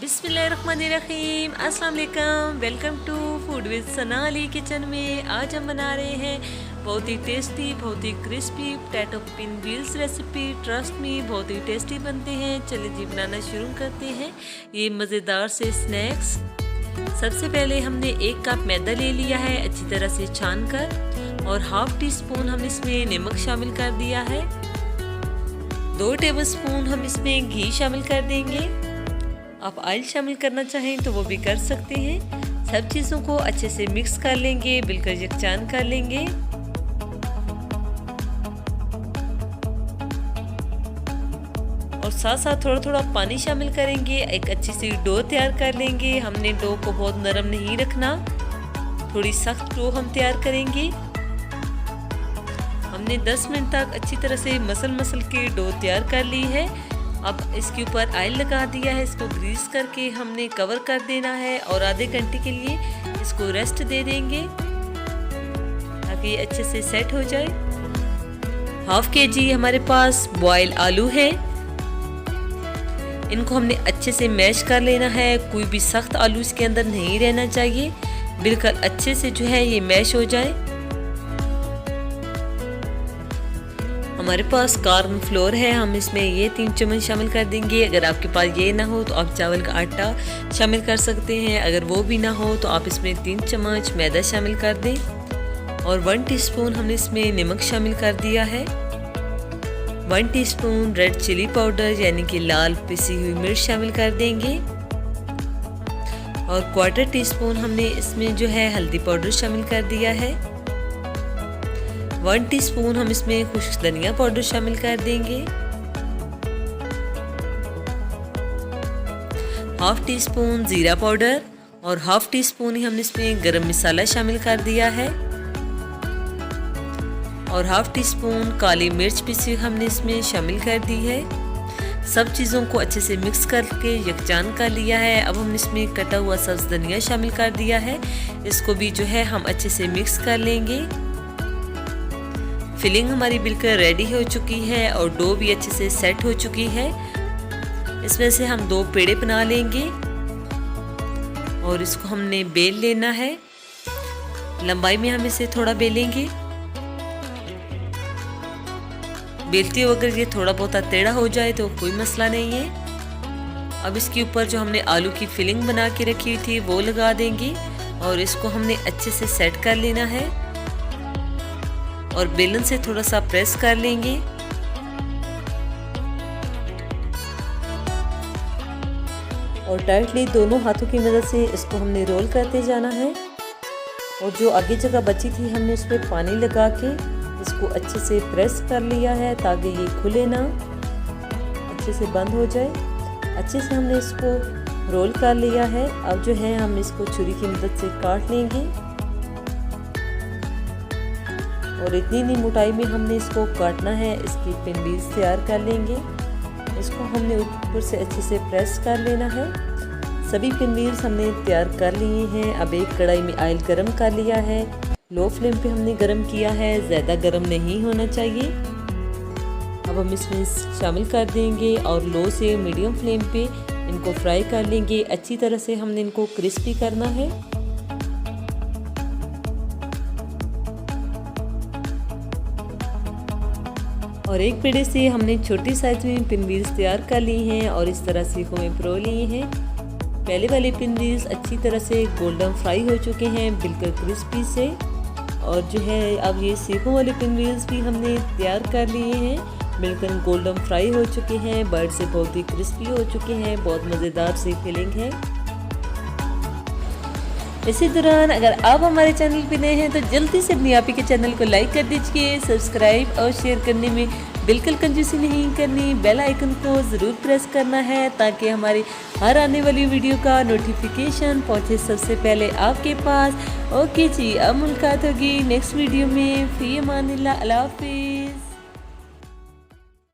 बिस्मिल्लाहिर्रहमानिर्रहीम, अस्सलाम वालेकुम। Welcome to food with Sana Ali kitchen में। आज हम बना रहे हैं बहुत ही टेस्टी, बहुत ही crispy potato pinwheels recipe. Trust me, बहुत ही टेस्टी बनते हैं। चलिए जी बनाना शुरू करते हैं ये मज़ेदार से स्नैक्स। सबसे पहले हमने 1 कप मैदा ले लिया है अच्छी तरह से छान कर, और हाफ टी स्पून हम इसमें नमक शामिल कर दिया है। 2 टेबलस्पून हम इसमें घी शामिल कर देंगे। आप ऑयल शामिल करना चाहें तो वो भी कर सकते हैं। सब चीज़ों को अच्छे से मिक्स कर लेंगे, बिल्कुल यकजान कर लेंगे। और साथ साथ थोड़ा थोड़ा पानी शामिल करेंगे। एक अच्छी सी डो तैयार कर लेंगे। हमने डो को बहुत नरम नहीं रखना, थोड़ी सख्त डो हम तैयार करेंगे। हमने 10 मिनट तक अच्छी तरह से मसल के डो तैयार कर ली है। अब इसके ऊपर ऑयल लगा दिया है, इसको ग्रीस करके हमने कवर कर देना है और आधे घंटे के लिए इसको रेस्ट दे देंगे ताकि ये अच्छे से सेट हो जाए। हाफ kg हमारे पास बॉयल आलू है, इनको हमने अच्छे से मैश कर लेना है। कोई भी सख्त आलू इसके अंदर नहीं रहना चाहिए, बिल्कुल अच्छे से जो है ये मैश हो जाए। हमारे पास कॉर्न फ्लोर है, हम इसमें ये 3 चम्मच शामिल कर देंगे। अगर आपके पास ये ना हो तो आप चावल का आटा शामिल कर सकते हैं। अगर वो भी ना हो तो आप इसमें 3 चम्मच मैदा शामिल कर दें। और 1 टीस्पून हमने इसमें नमक शामिल कर दिया है। 1 टीस्पून रेड चिली पाउडर यानी कि लाल पिसी हुई मिर्च शामिल कर देंगे। और 1/4 टीस्पून हमने इसमें जो है हल्दी पाउडर शामिल कर दिया है। 1 टीस्पून हम इसमें खुश्क धनिया पाउडर शामिल कर देंगे। हाफ टी स्पून जीरा पाउडर और हाफ टी स्पून ही हमने इसमें गरम मसाला शामिल कर दिया है। और हाफ टी स्पून काली मिर्च पीसी हमने इसमें शामिल कर दी है। सब चीज़ों को अच्छे से मिक्स करके यकजान कर लिया है। अब हम इसमें कटा हुआ सब्ज धनिया शामिल कर दिया है। इसको भी जो है हम अच्छे से मिक्स कर लेंगे। फिलिंग हमारी बिल्कुल रेडी हो चुकी है और डो भी अच्छे से सेट हो चुकी है। इसमें से हम 2 पेड़े बना लेंगे और इसको हमने बेल लेना है। लंबाई में हम इसे थोड़ा बेलेंगे। बेलते हुए अगर ये थोड़ा बहुत टेढ़ा हो जाए तो कोई मसला नहीं है। अब इसके ऊपर जो हमने आलू की फिलिंग बना के रखी थी वो लगा देंगे और इसको हमने अच्छे से सेट कर लेना है और बेलन से थोड़ा सा प्रेस कर लेंगे। और टाइटली दोनों हाथों की मदद से इसको हमने रोल करते जाना है। और जो आगे जगह बची थी हमने उस पर पानी लगा के इसको अच्छे से प्रेस कर लिया है ताकि ये खुले ना, अच्छे से बंद हो जाए। अच्छे से हमने इसको रोल कर लिया है। अब जो है हम इसको छुरी की मदद से काट लेंगे और इतनी मोटाई में हमने इसको काटना है। इसकी पिन व्हील्स तैयार कर लेंगे। इसको हमने ऊपर से अच्छे से प्रेस कर लेना है। सभी पिन व्हील्स हमने तैयार कर लिए हैं। अब एक कढ़ाई में ऑयल गरम कर लिया है। लो फ्लेम पे हमने गरम किया है, ज़्यादा गरम नहीं होना चाहिए। अब हम इसमें शामिल कर देंगे और लो से मीडियम फ्लेम पे इनको फ्राई कर लेंगे। अच्छी तरह से हमने इनको क्रिस्पी करना है। और एक पेड़े से हमने छोटी साइज में पिन व्हील्स तैयार कर ली हैं और इस तरह सीखों में परो लिए हैं। पहले वाले पिन व्हील्स अच्छी तरह से गोल्डन फ्राई हो चुके हैं, बिल्कुल क्रिस्पी से। और जो है अब ये सीखों वाले पिन व्हील्स भी हमने तैयार कर लिए हैं, बिल्कुल गोल्डन फ्राई हो चुके हैं, बर्ड से बहुत ही क्रिस्पी हो चुके हैं। बहुत मज़ेदार सी फीलिंग है। इसी दौरान अगर आप हमारे चैनल पे नए हैं तो जल्दी से अपनी आपी के चैनल को लाइक कर दीजिए। सब्सक्राइब और शेयर करने में बिल्कुल कंजूसी नहीं करनी। बेल आइकन को ज़रूर प्रेस करना है ताकि हमारी हर आने वाली वीडियो का नोटिफिकेशन पहुंचे सबसे पहले आपके पास। ओके जी, अब मुलाकात होगी नेक्स्ट वीडियो में। फी अमानिल्लाह, अल्लाह हाफिज़।